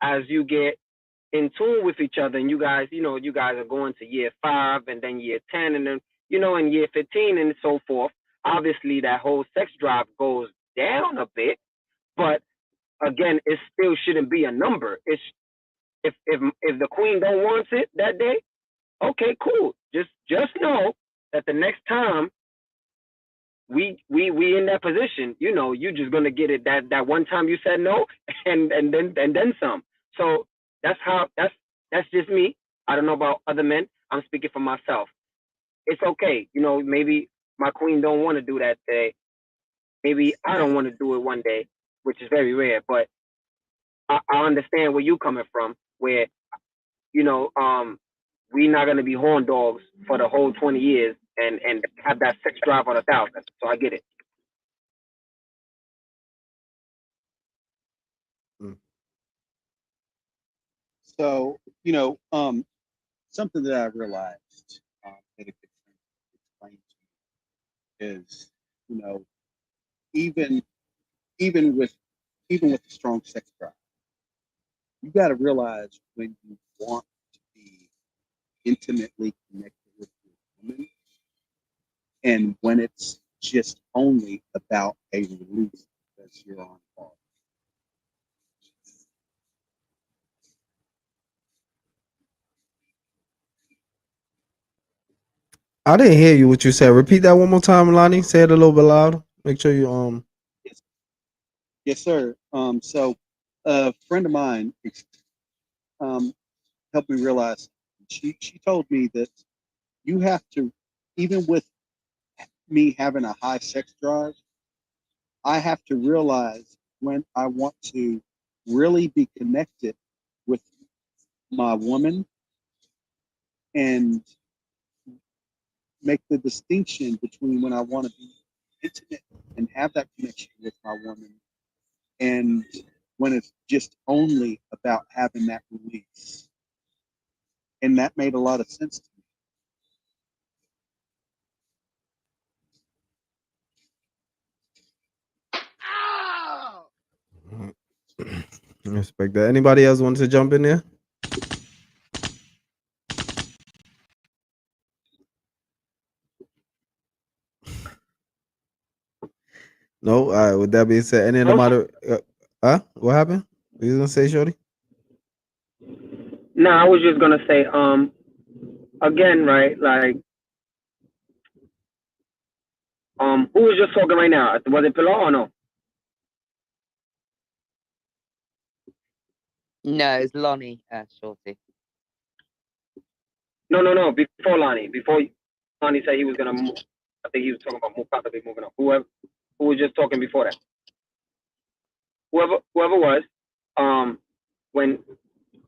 As you get in tune with each other, and you guys are going to year 5, and then year 10, and then in year 15, and so forth. Obviously, that whole sex drive goes down a bit, but again, it still shouldn't be a number. It's if the queen don't want it that day, okay, cool. Just know that the next time we in that position, you're just gonna get it that one time you said no, and then some. So that's just me. I don't know about other men. I'm speaking for myself. It's okay. Maybe my queen don't want to do that today. Maybe I don't want to do it one day, which is very rare. But I understand where you coming from. Where we're not gonna be horn dogs for the whole 20 years and have that sex drive on 1,000. So I get it. So, something that I realized that it could explain to me is, even with the strong sex drive, you got to realize when you want to be intimately connected with your woman, and when it's just only about a release because you're on call. I didn't hear you. What you said? Repeat that one more time, Lonnie. Say it a little bit louder. Make sure you Yes, sir. So a friend of mine helped me realize. She told me that you have to, even with me having a high sex drive, I have to realize when I want to really be connected with my woman and make the distinction between when I want to be intimate and have that connection with my woman, and when it's just only about having that release. And that made a lot of sense to me. Respect that. Anybody else want to jump in there? No. All right. With that being said, any of the what happened? What you gonna say, Shorty? No, I was just gonna say, again, right, like, who was just talking right now? Was it Pilar or no? No, it's Lonnie, Shorty. No, before Lonnie. Before Lonnie said he was gonna move. I think he was talking about possibly moving up. Who was just talking before that? Whoever was, when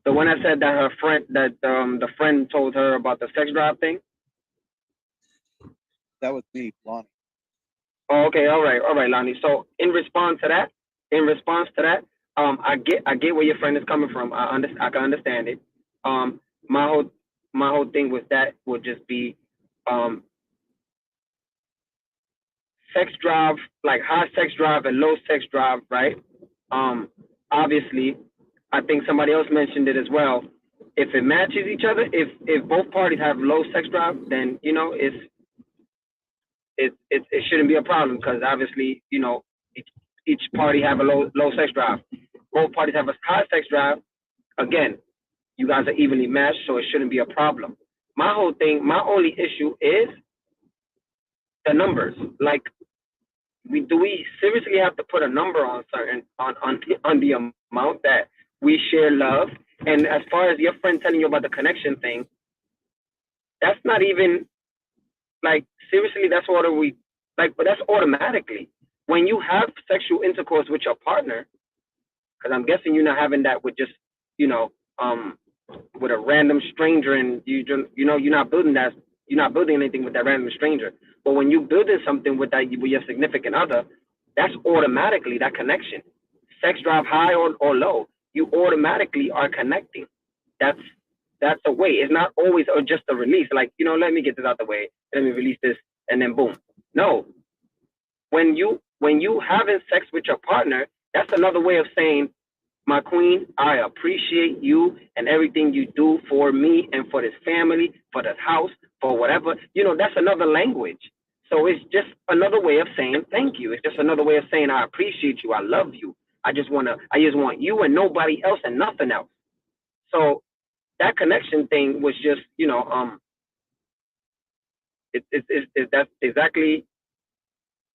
the one that said that her friend, that the friend told her about the sex drive thing. That was me, Lonnie. Oh, okay, all right, Lonnie. So in response to that, I get where your friend is coming from. I can understand it. My whole thing with that would just be, sex drive, like high sex drive and low sex drive, right? Obviously, I think somebody else mentioned it as well. If it matches each other, if both parties have low sex drive, then it shouldn't be a problem, because obviously, each party have a low sex drive. Both parties have a high sex drive. Again, you guys are evenly matched, so it shouldn't be a problem. My only issue is the numbers. Like, do we seriously have to put a number on the amount that we share love? And as far as your friend telling you about the connection thing, that's not even, like, seriously, that's what we like, but that's automatically when you have sexual intercourse with your partner, because I'm guessing you're not having that with just, with a random stranger, and you're not building anything with that random stranger. But when you're building something with your significant other, that's automatically that connection. Sex drive high or low, you automatically are connecting. That's a way. It's not always just a release. Like, let me get this out the way, let me release this, and then boom. No. When you having sex with your partner, that's another way of saying, my queen, I appreciate you and everything you do for me and for this family, for this house, for whatever. That's another language. So it's just another way of saying thank you. It's just another way of saying I appreciate you. I love you. I just want you and nobody else and nothing else. So that connection thing was just, that's exactly,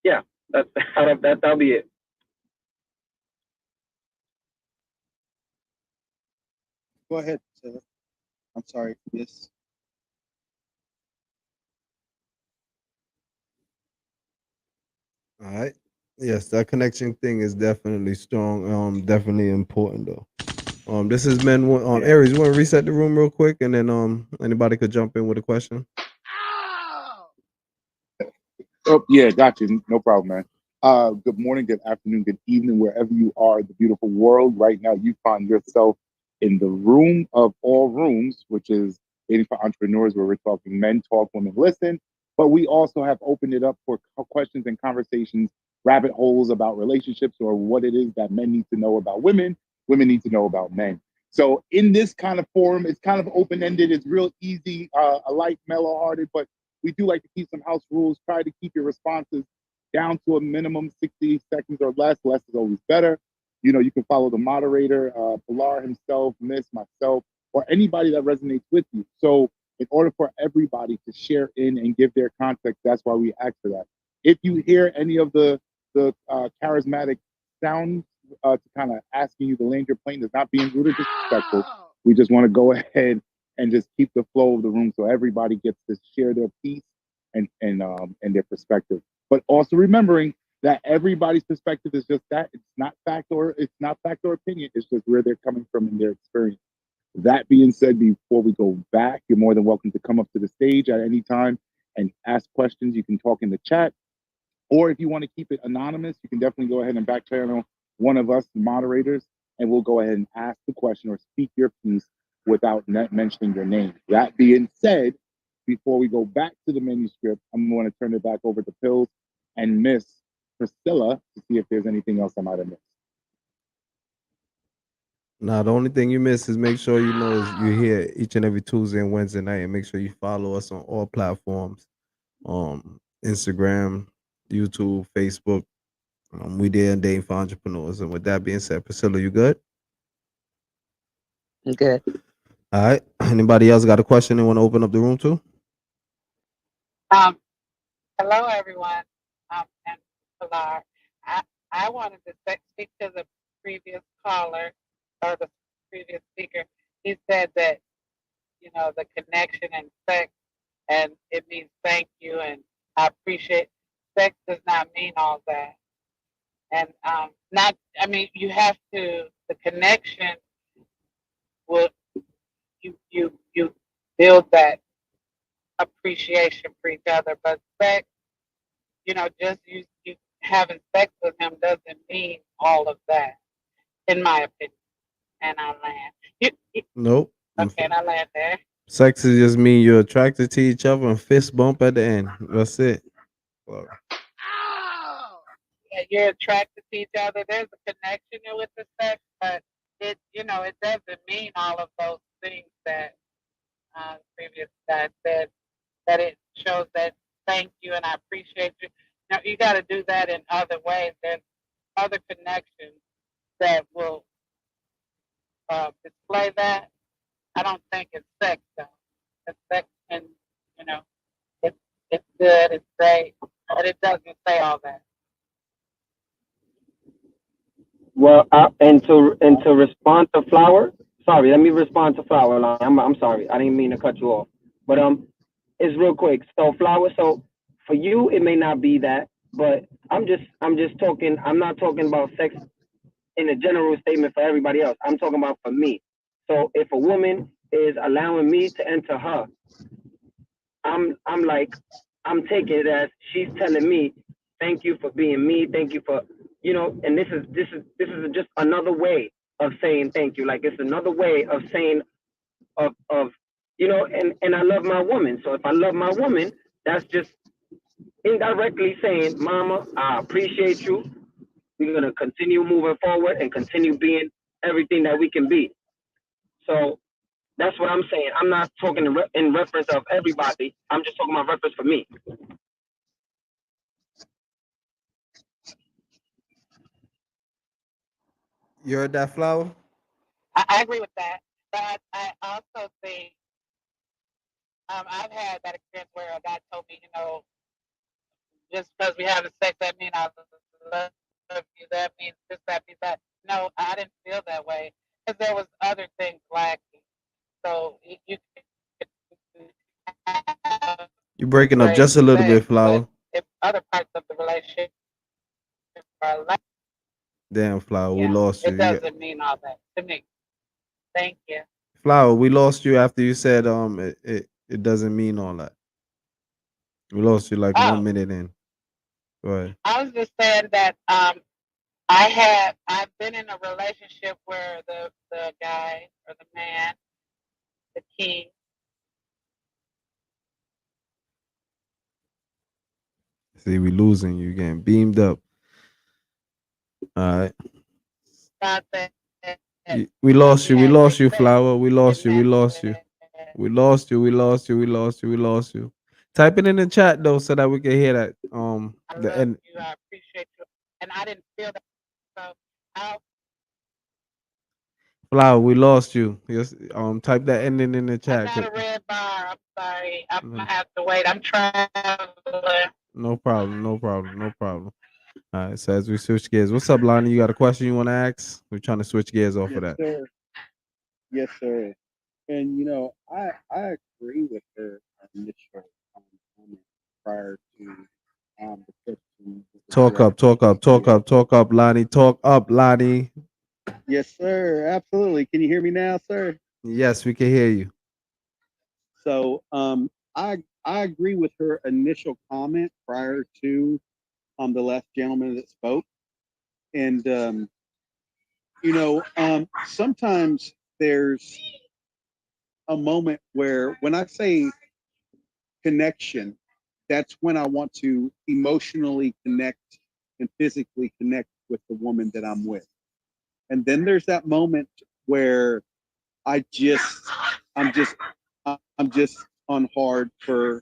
yeah, that'll be it. Go ahead, Taylor. I'm sorry. Yes. All right. Yes, that connection thing is definitely strong. Definitely important though. This is Men. Aries, you want to reset the room real quick, and then anybody could jump in with a question. Oh, yeah, got you. No problem, man. Good morning, good afternoon, good evening, wherever you are in the beautiful world. Right now, you find yourself in the room of all rooms, which is Dating for Entrepreneurs, where we're talking men talk, women listen. But we also have opened it up for questions and conversations, rabbit holes about relationships, or what it is that men need to know about women, women need to know about men. So in this kind of forum, it's kind of open-ended. It's real easy, a light, mellow-hearted, but we do like to keep some house rules. Try to keep your responses down to a minimum 60 seconds or less. Less is always better. You can follow the moderator, Pilar himself, Miss, myself, or anybody that resonates with you. So in order for everybody to share in and give their context, that's why we ask for that. If you hear any of the charismatic sounds to kind of asking you to land your plane, is not being rude or disrespectful. We just want to go ahead and just keep the flow of the room so everybody gets to share their piece and their perspective. But also remembering that everybody's perspective is just that. It's not fact or opinion. It's just where they're coming from in their experience. That being said, before we go back, you're more than welcome to come up to the stage at any time and ask questions. You can talk in the chat, or if you want to keep it anonymous, you can definitely go ahead and back channel one of us moderators, and we'll go ahead and ask the question or speak your piece without mentioning your name. That being said, before we go back to the manuscript, I'm going to turn it back over to Pills and Miss Priscilla to see if there's anything else I might have missed. Now, the only thing you miss is make sure you know is you're here each and every Tuesday and Wednesday night, and make sure you follow us on all platforms, Instagram, YouTube, Facebook. We there and dating for entrepreneurs. And with that being said, Priscilla, you good? I'm good. All right. Anybody else got a question they want to open up the room to? Hello, everyone. And Pilar. I wanted to speak to the previous caller or the previous speaker. He said that, you know, the connection and sex, and it means thank you, and I appreciate. Sex does not mean all that. And you have to, the connection will, you build that appreciation for each other. But sex, you know, just you having sex with him doesn't mean all of that, in my opinion. And I land. Nope. Okay, and I land there. Sex is just mean you're attracted to each other and fist bump at the end. That's it. Well, Yeah, you're attracted to each other. There's a connection there with the sex, but it doesn't mean all of those things that the previous guy said. That it shows that thank you and I appreciate you. Now you got to do that in other ways. There's other connections that will display that. I don't think it's sex though. It's sex, and you know, it's good, it's great, but it doesn't say all that. Well, and to respond to Flower. Sorry, let me respond to Flower. I'm sorry, I didn't mean to cut you off, but it's real quick. So Flower, so for you it may not be that, but I'm just talking. I'm not talking about sex in a general statement for everybody else. I'm talking about for me. So if a woman is allowing me to enter her, I'm taking it as she's telling me, thank you for being me, thank you for, you know, and this is just another way of saying thank you. Like it's another way of saying of you know, and I love my woman. So if I love my woman, that's just indirectly saying, Mama, I appreciate you. We're gonna continue moving forward and continue being everything that we can be. So that's what I'm saying. I'm not talking in reference of everybody. I'm just talking about reference for me. you heard that, Flower? I agree with that, but I also think I've had that experience where a guy told me, you know, just because we have sex, that means I love you. That means this, that means that. No, I didn't feel that way because there was other things lacking. So You're breaking up just a little bit, Flower. If other parts of the relationship are lacking, Damn, Flower, we lost you. it doesn't mean all that to me. Thank you. Flower, we lost you after you said it doesn't mean all that. We lost you like 1 minute in. Go ahead. I was just saying that I've been in a relationship where the guy or the man, the king, See, we losing you again. Beamed up. All right. thought that We lost you. We lost you, Flower. We lost you. We lost you. We lost you. We lost you. We lost you. We lost you. Type it in the chat though, so that we can hear that. The end. I appreciate you, and I didn't feel that. So Flower, we lost you. Yes. Type that ending in the chat. I got a red bar. I'm sorry. I'm gonna have to wait. I'm traveling. No problem. No problem. No problem. All right. So as we switch gears, what's up, Lonnie? You got a question you want to ask? We're trying to switch gears off of that. Sir. Yes, sir. And you know, I agree with her initial comment prior to the question. Talk up, Lonnie. Talk up, Lonnie. Yes, sir. Absolutely. Can you hear me now, sir? Yes, we can hear you. So I agree with her initial comment prior to the last gentleman that spoke. And sometimes there's a moment where when I say connection, that's when I want to emotionally connect and physically connect with the woman that I'm with. And then there's that moment where I just I'm just on hard for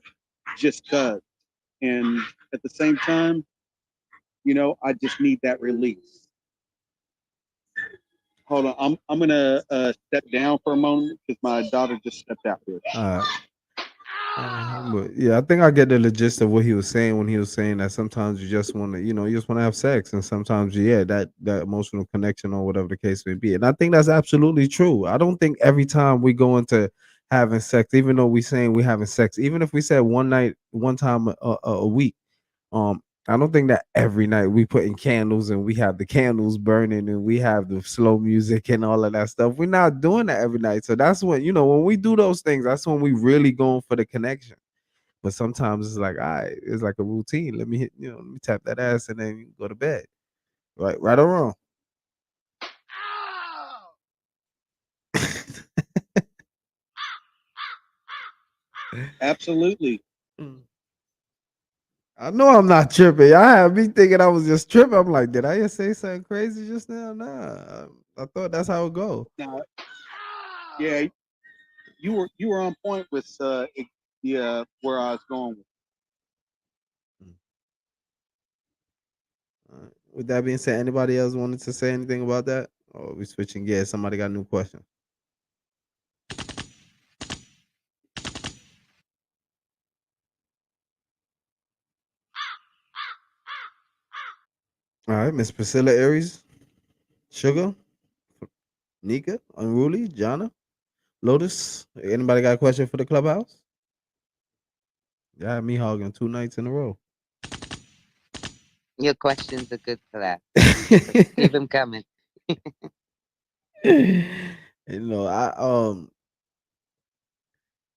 just cuz. And at the same time, I just need that release. Hold on, I'm gonna step down for a moment because my daughter just stepped out here. But yeah, I think I get the gist of what he was saying when he was saying that sometimes you just want to, you just want to have sex, and sometimes, yeah, that emotional connection or whatever the case may be. And I think that's absolutely true. I don't think every time we go into having sex, even though we saying we having sex, even if we said one night, one time a week, um, I don't think that every night we putting candles and we have the candles burning and we have the slow music and all of that stuff. We're not doing that every night. So that's when, when we do those things, that's when we really going for the connection. But sometimes it's like, all right, it's like a routine. Let me hit, let me tap that ass and then go to bed. Right or wrong. Absolutely. Mm. I know I'm not tripping. I had me thinking I was just tripping. I'm like, did I just say something crazy just now? Nah. I thought that's how it go. Now, yeah, you were on point with where I was going with. All right. With that being said, anybody else wanted to say anything about that? Or we switching gears? Somebody got a new question. All right, Miss Priscilla Aries, Sugar, Nika, Unruly, Jana, Lotus. Anybody got a question for the clubhouse? Yeah, me hogging 2 nights in a row. Your questions are good for that. Keep them coming. I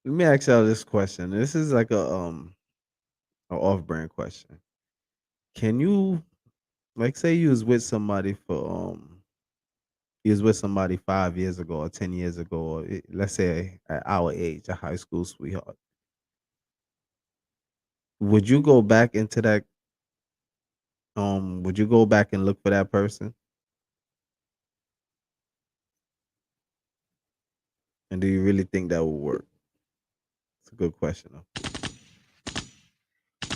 let me ask y'all this question. This is like a off-brand question. Can you, like, say you was with somebody for you was with somebody 5 years ago or 10 years ago, or let's say at our age, a high school sweetheart. Would you go back into that? Would you go back and look for that person? And do you really think that would work? It's a good question, though.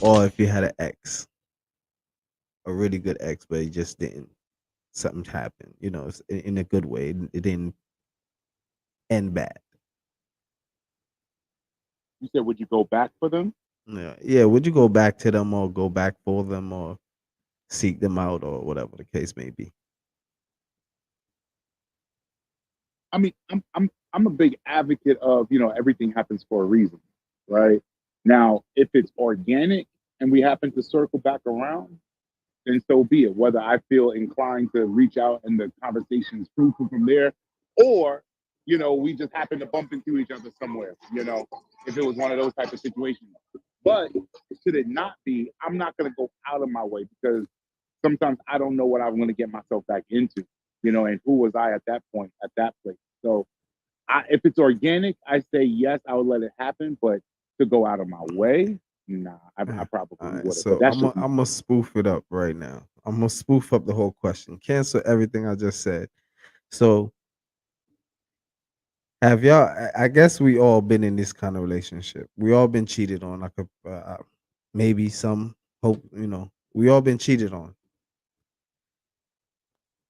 Or if you had an ex, a really good ex, but it just didn't. Something happened, in a good way. It didn't end bad. You said, would you go back for them? Yeah. Would you go back to them or go back for them or seek them out or whatever the case may be? I mean, I'm a big advocate of, everything happens for a reason, right? Now, if it's organic and we happen to circle back around, then so be it. Whether I feel inclined to reach out and the conversation is fruitful from there, or we just happen to bump into each other somewhere. If it was one of those type of situations. But should it not be, I'm not going to go out of my way because sometimes I don't know what I'm going to get myself back into. And who was I at that point, at that place. So if it's organic, I say yes, I would let it happen. But to go out of my way, nah, I probably All right, wouldn't. so But that's I'm just gonna spoof it up right now. I'm gonna spoof up the whole question. Cancel everything I just said. So have y'all? I guess we all been in this kind of relationship. We all been cheated on. Like maybe some hope. We all been cheated on.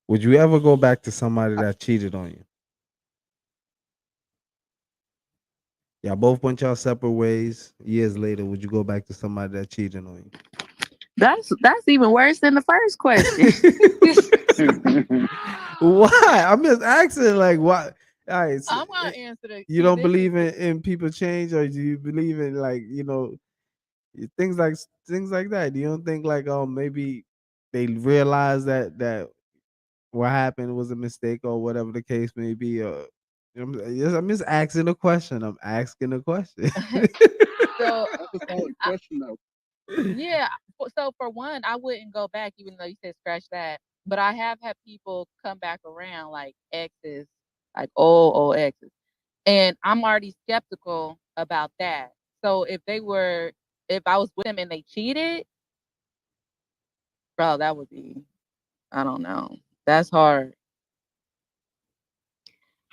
Would you ever go back to somebody that cheated on you? Y'all both went y'all separate ways. Years later, would you go back to somebody that cheated on That's even worse than the first question. you? Why? I'm just asking. Like, why? All right, so I'm gonna answer the you don't believe in people change, or do you believe in, like, things like that? You don't think like maybe they realize that what happened was a mistake or whatever the case may be, or I'm just asking a question. I'm asking a question. So That's a solid question, though. yeah, so for one, I wouldn't go back, even though you said scratch that. But I have had people come back around, like exes, like old exes, and I'm already skeptical about that. So if I was with them and they cheated, bro, that would be, I don't know, that's hard.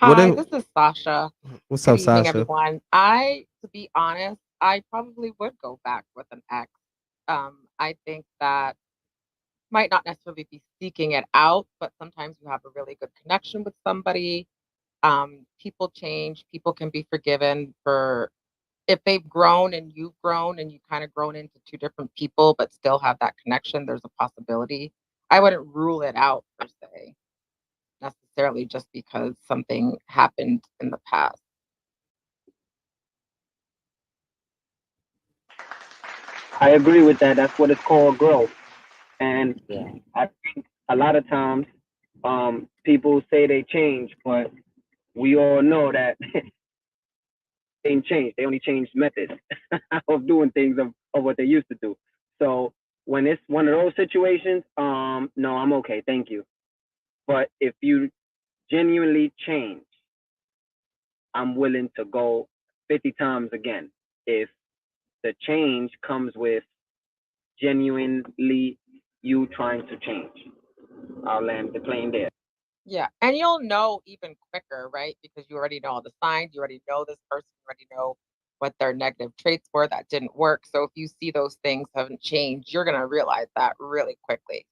What Hi, if? this is Sasha. What's Good up, evening, Sasha? everyone. To be honest, I probably would go back with an ex. I think that might not necessarily be seeking it out, but sometimes you have a really good connection with somebody. People change, people can be forgiven for if they've grown and you've grown and you kind of grown into two different people, but still have that connection, there's a possibility. I wouldn't rule it out per se, necessarily just because something happened in the past. I agree with that. That's what it's called, growth. And Yeah. I think a lot of times, people say they change, but we all know that they didn't change. They only changed methods of doing things of what they used to do. So when it's one of those situations, no, I'm okay, thank you. But if you genuinely change, I'm willing to go 50 times again. If the change comes with genuinely you trying to change, I'll land the plane there. Yeah, and you'll know even quicker, right? Because you already know all the signs, you already know this person, you already know what their negative traits were that didn't work. So if you see those things haven't changed, you're gonna realize that really quickly.